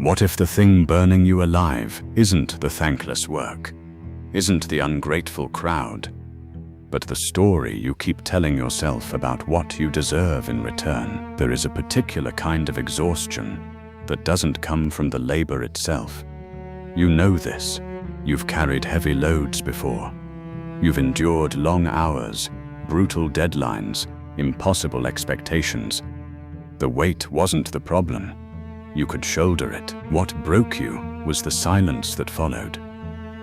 What if the thing burning you alive isn't the thankless work, isn't the ungrateful crowd, but the story you keep telling yourself about what you deserve in return? There is a particular kind of exhaustion that doesn't come from the labor itself. You know this. You've carried heavy loads before. You've endured long hours, brutal deadlines, impossible expectations. The weight wasn't the problem. You could shoulder it. What broke you was the silence that followed,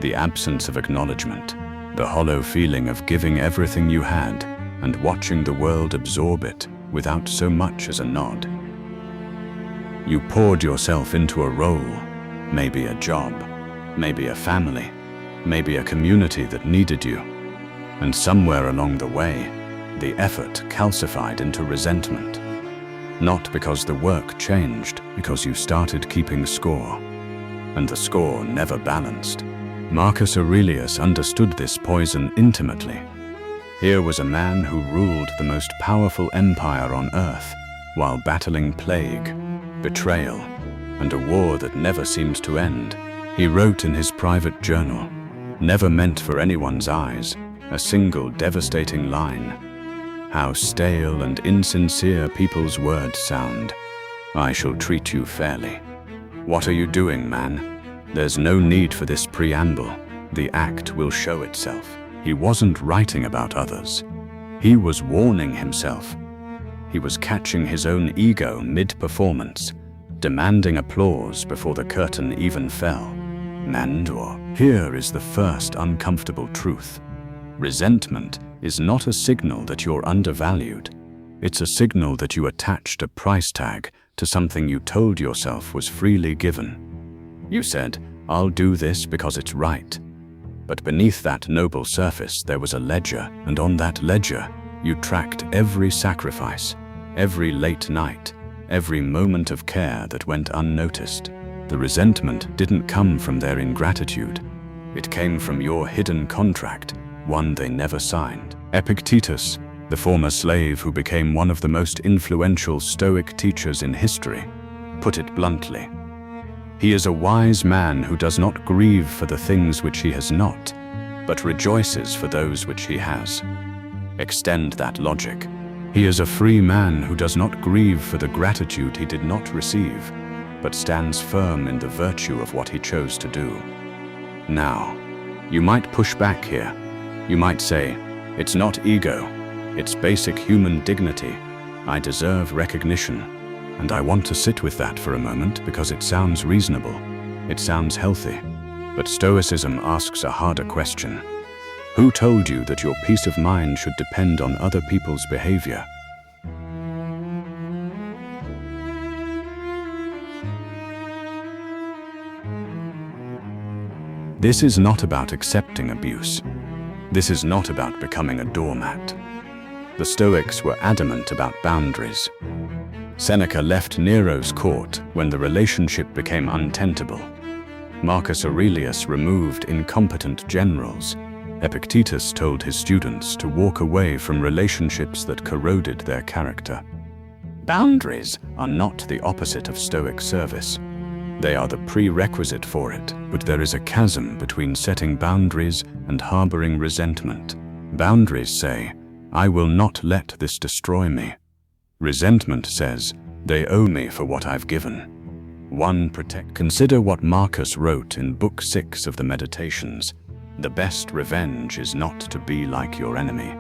the absence of acknowledgement, the hollow feeling of giving everything you had and watching the world absorb it without so much as a nod. You poured yourself into a role, maybe a job, maybe a family, maybe a community that needed you, and somewhere along the way, the effort calcified into resentment. Not because the work changed, because you started keeping score, and the score never balanced. Marcus Aurelius understood this poison intimately. Here was a man who ruled the most powerful empire on earth while battling plague, betrayal, and a war that never seemed to end. He wrote in his private journal, never meant for anyone's eyes, a single devastating line. How stale and insincere people's words sound. I shall treat you fairly. What are you doing, man? There's no need for this preamble. The act will show itself. He wasn't writing about others. He was warning himself. He was catching his own ego mid-performance, demanding applause before the curtain even fell. Mandor, here is the first uncomfortable truth. Resentment is not a signal that you're undervalued. It's a signal that you attached a price tag to something you told yourself was freely given. You said, I'll do this because it's right. But beneath that noble surface there was a ledger, and on that ledger you tracked every sacrifice, every late night, every moment of care that went unnoticed. The resentment didn't come from their ingratitude. It came from your hidden contract, one they never signed. Epictetus, the former slave who became one of the most influential Stoic teachers in history, put it bluntly. He is a wise man who does not grieve for the things which he has not, but rejoices for those which he has. Extend that logic. He is a free man who does not grieve for the gratitude he did not receive, but stands firm in the virtue of what he chose to do. Now, you might push back here. You might say, it's not ego, it's basic human dignity. I deserve recognition. And I want to sit with that for a moment because it sounds reasonable. It sounds healthy. But Stoicism asks a harder question. Who told you that your peace of mind should depend on other people's behavior? This is not about accepting abuse. This is not about becoming a doormat. The Stoics were adamant about boundaries. Seneca left Nero's court when the relationship became untenable. Marcus Aurelius removed incompetent generals. Epictetus told his students to walk away from relationships that corroded their character. Boundaries are not the opposite of Stoic service. They are the prerequisite for it, but there is a chasm between setting boundaries and harboring resentment. Boundaries say, I will not let this destroy me. Resentment says, they owe me for what I've given. Consider what Marcus wrote in Book 6 of the Meditations. The best revenge is not to be like your enemy.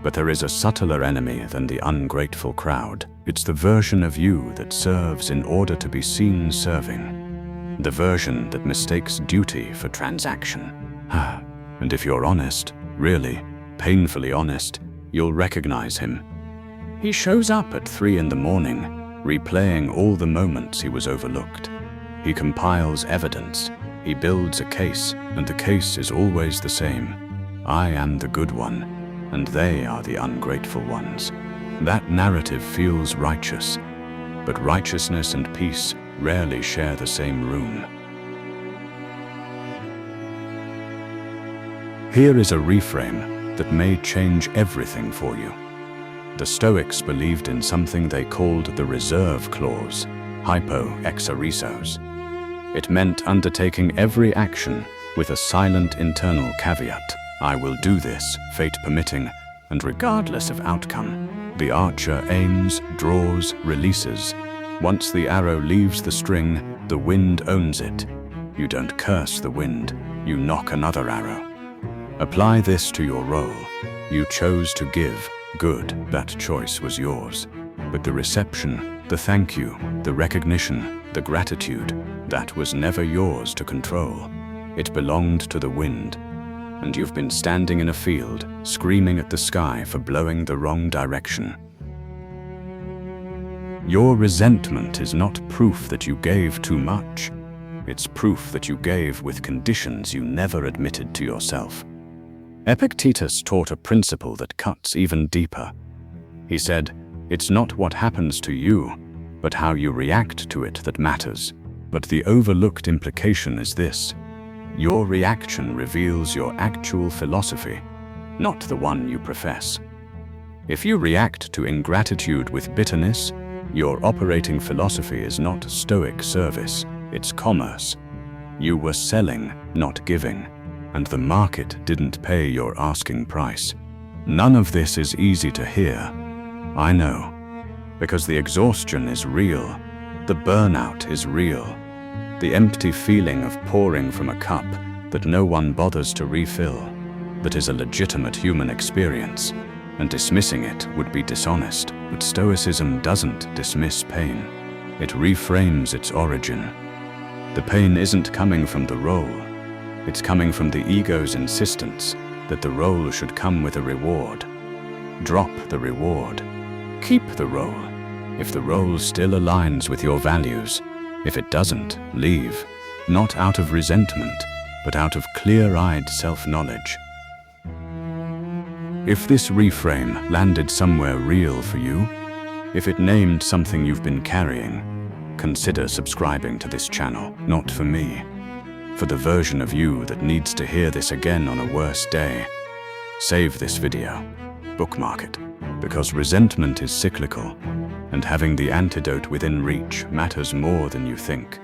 But there is a subtler enemy than the ungrateful crowd. It's the version of you that serves in order to be seen serving. The version that mistakes duty for transaction. And if you're honest, really, painfully honest, you'll recognize him. He shows up at 3 in the morning, replaying all the moments he was overlooked. He compiles evidence, he builds a case, and the case is always the same. I am the good one, and they are the ungrateful ones. That narrative feels righteous, but righteousness and peace rarely share the same room. Here is a reframe that may change everything for you. The Stoics believed in something they called the reserve clause. hypo exaireseōs. It meant undertaking every action with a silent internal caveat. I will do this, fate permitting, and regardless of outcome. The archer aims, draws, releases. Once the arrow leaves the string, the wind owns it. You don't curse the wind, you knock another arrow. Apply this to your role. You chose to give. Good, that choice was yours. But the reception, the thank you, the recognition, the gratitude, that was never yours to control. It belonged to the wind. And you've been standing in a field, screaming at the sky for blowing the wrong direction. Your resentment is not proof that you gave too much. It's proof that you gave with conditions you never admitted to yourself. Epictetus taught a principle that cuts even deeper. He said, "It's not what happens to you, but how you react to it that matters." But the overlooked implication is this: your reaction reveals your actual philosophy, not the one you profess. If you react to ingratitude with bitterness, your operating philosophy is not Stoic service, it's commerce. You were selling, not giving, and the market didn't pay your asking price. None of this is easy to hear. I know, because the exhaustion is real, the burnout is real, the empty feeling of pouring from a cup that no one bothers to refill, that is a legitimate human experience, and dismissing it would be dishonest. But Stoicism doesn't dismiss pain. It reframes its origin. The pain isn't coming from the role. It's coming from the ego's insistence that the role should come with a reward. Drop the reward. Keep the role. If the role still aligns with your values, if it doesn't, leave. Not out of resentment, but out of clear-eyed self-knowledge. If this reframe landed somewhere real for you, if it named something you've been carrying, consider subscribing to this channel. Not for me, for the version of you that needs to hear this again on a worse day. Save this video, bookmark it, because resentment is cyclical, and having the antidote within reach matters more than you think.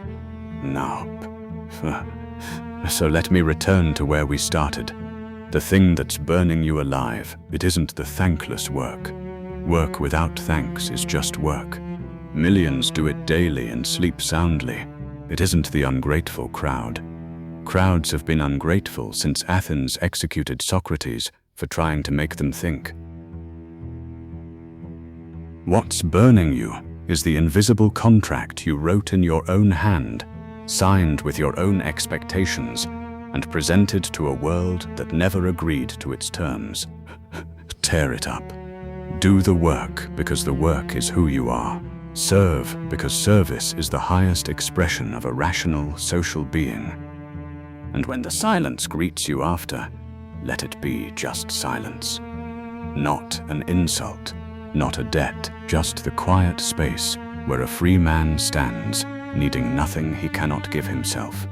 Nope. So let me return to where we started. The thing that's burning you alive, it isn't the thankless work. Work without thanks is just work. Millions do it daily and sleep soundly. It isn't the ungrateful crowd. Crowds have been ungrateful since Athens executed Socrates for trying to make them think. What's burning you is the invisible contract you wrote in your own hand, signed with your own expectations, and presented to a world that never agreed to its terms. Tear it up. Do the work because the work is who you are. Serve because service is the highest expression of a rational social being. And when the silence greets you after, let it be just silence. Not an insult, not a debt, just the quiet space where a free man stands, needing nothing he cannot give himself.